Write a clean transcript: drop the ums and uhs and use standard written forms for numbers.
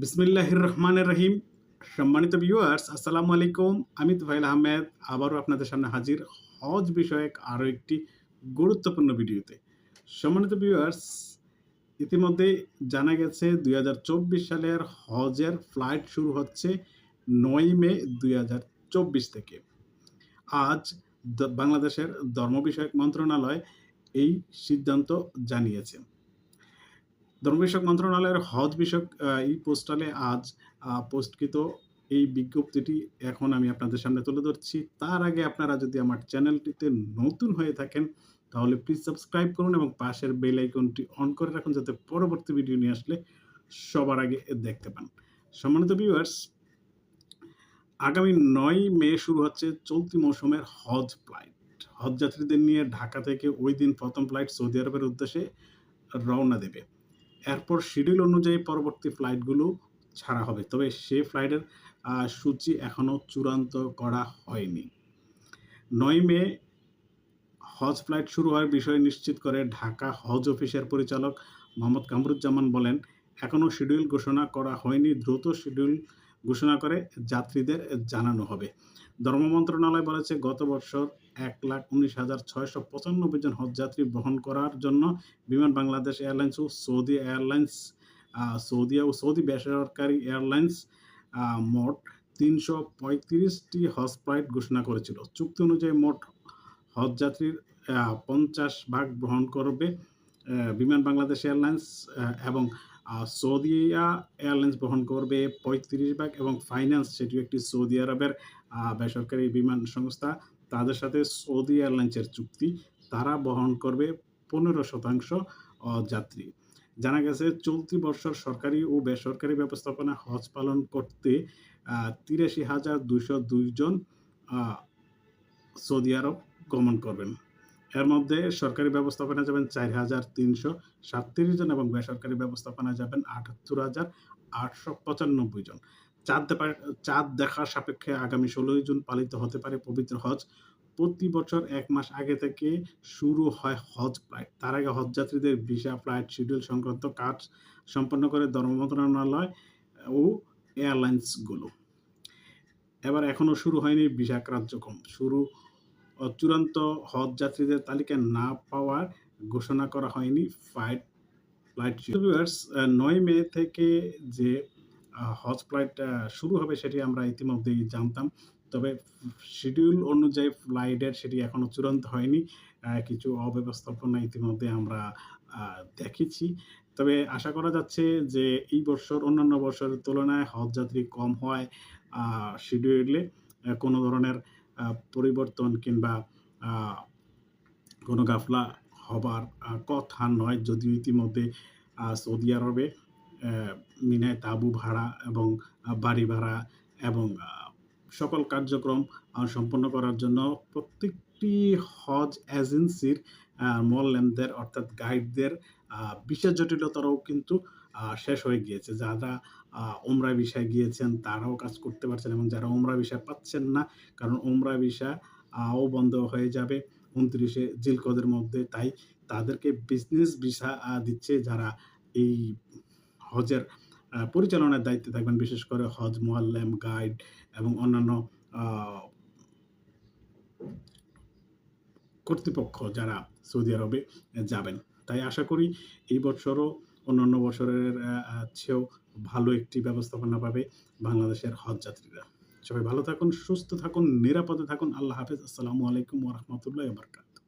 বিসমিল্লাহির রহমানির রহিম। সম্মানিত ভিউয়ার্স, আসসালামু আলাইকুম। আমি তুফাইল আহমেদ আবারও আপনাদের সামনে হাজির হজ বিষয়ক আরও একটি গুরুত্বপূর্ণ ভিডিওতে। সম্মানিত ভিউয়ার্স, ইতিমধ্যে জানা গেছে ২০২৪ সালের হজের ফ্লাইট শুরু হচ্ছে ৯ মে ২০২৪ থেকে। আজ বাংলাদেশের ধর্ম বিষয়ক মন্ত্রণালয় এই সিদ্ধান্ত জানিয়েছে। ধর্ম বিষয়ক মন্ত্রণালয়ের হজ বিষয়ক এই পোস্টালে আজ পোস্টকৃত এই বিজ্ঞপ্তিটি এখন আমি আপনাদের সামনে তুলে ধরছি। তার আগে আপনারা যদি আমার চ্যানেলটিতে নতুন হয়ে থাকেন তাহলে প্লিজ সাবস্ক্রাইব করুন এবং পাশের বেল আইকনটি অন করে রাখুন যাতে পরবর্তী ভিডিও নিয়ে আসলে সবার আগে দেখতে পান। সম্মানিত ভিউয়ার্স, আগামী ৯ মে শুরু হচ্ছে চলতি মৌসুমের হজ ফ্লাইট। হজ যাত্রীদের নিয়ে ঢাকা থেকে ওই দিন প্রথম ফ্লাইট সৌদি আরবের উদ্দেশ্যে রওনা দেবে। এরপর শিডিউল অনুযায়ী পরবর্তী ফ্লাইটগুলো ছাড়া হবে, তবে সে ফ্লাইটের সূচি এখনও চূড়ান্ত করা হয়নি। ৯ মে হজ ফ্লাইট শুরু হওয়ার বিষয় নিশ্চিত করে ঢাকা হজ অফিসের পরিচালক মোহাম্মদ কামরুজ্জামান বলেন, এখনও শিডিউল ঘোষণা করা হয়নি, দ্রুত শিডিউল ঘোষণা করে যাত্রীদের জানানো হবে। ধর্ম মন্ত্রণালয় বলেছে, গত বছর ১,১৯,৬৯৫ জন হজযাত্রী বহন করার জন্য বিমান বাংলাদেশ এয়ারলাইন্স ও সৌদি এয়ারলাইন্স, সৌদিয়া ও সৌদি বেসরকারি এয়ারলাইন্স মোট ৩৩৫টি হজ ফ্লাইট ঘোষণা করেছিল। চুক্তি অনুযায়ী মোট হজযাত্রীর ৫০% বহন করবে বিমান বাংলাদেশ এয়ারলাইন্স এবং সৌদিয়া এয়ারলাইন্স বহন করবে ৩৫% এবং ফাইন্যান্স, সেটিও একটি সৌদি আরবের বেসরকারি বিমান সংস্থা, তাদের সাথে সৌদি এয়ারলাইন্সের চুক্তি, তারা বহন করবে ১৫% যাত্রী। জানা গেছে, চলতি বছর সরকারি ও বেসরকারি ব্যবস্থাপনা হজ পালন করতে ৮৩,২০২ জন সৌদি আরব গমন করবেন। এর মধ্যে সরকারি ব্যবস্থাপনায় যাবেন ৪,৩৩৭ জন এবং বেসরকারি ব্যবস্থাপনায় যাবেন ৭৮,৮৯৫ জন। চাঁদ দেখার সাপেক্ষে আগামী ১৬ জুন পালিত হতে পারে পবিত্র হজ। প্রতি বছর ১ মাস আগে থেকে শুরু হয় হজ ফ্লাইট। তার আগে হজযাত্রীদের ভিসা, ফ্লাইট শিডিউল সংক্রান্ত কাজ সম্পন্ন করে ধর্ম মন্ত্রণালয় ও এয়ারলাইন্সগুলো। এবার এখনও শুরু হয়নি ভিসা কার্যক্রম। চূড়ান্ত হজ যাত্রীদের তালিকা না পাওয়ার ঘোষণা করা হয়নি ফ্লাইট। ৯ মে থেকে যে হজ ফ্লাইট শুরু হবে সেটি আমরা ইতিমধ্যেই জানতাম, তবে শিডিউল অনুযায়ী ফ্লাইটের সেটি এখনও চূড়ান্ত হয়নি। কিছু অব্যবস্থাপনা ইতিমধ্যে আমরা দেখেছি, তবে আশা করা যাচ্ছে যে এই বছর অন্যান্য বছরের তুলনায় হজযাত্রী কম হওয়ায় শিডিউলে কোনো ধরনের পরিবর্তন কিংবা কোনো গাফলা হবার কথা নয়। যদিও ইতিমধ্যে সৌদি আরবে মিনায় তাঁবু ভাড়া এবং বাড়ি ভাড়া এবং সকল কার্যক্রম সম্পন্ন করার জন্য প্রত্যেকটি হজ এজেন্সির মোল্লেমদের অর্থাৎ গাইডদের বিশেষ জটিলতারও কিন্তু শেষ হয়ে গিয়েছে। যারা ওমরা ভিসায় গিয়েছেন তারাও কাজ করতে পারছেন এবং যারা ওমরা ভিসা পাচ্ছেন না, কারণ ওমরা ভিসা বন্ধ হয়ে যাবে ২৯শে জিলকদের মধ্যে, তাই তাদেরকে বিজনেস ভিসা দিচ্ছে, যারা এই হজের পরিচালনার দায়িত্বে থাকবেন, বিশেষ করে হজ মোয়াল্লেম, গাইড এবং অন্যান্য কর্তৃপক্ষ যারা সৌদি আরবে যাবেন। তাই আশা করি এই বছরও অন্যান্য বছরের চেয়েও ভালো একটি ব্যবস্থাপনা পাবে বাংলাদেশের হজ যাত্রীরা। সবাই ভালো থাকুন, সুস্থ থাকুন, নিরাপদে থাকুন। আল্লাহ হাফেজ। আসসালামু আলাইকুম ওয়া রাহমাতুল্লাহি ওয়া বারাকাতুহু।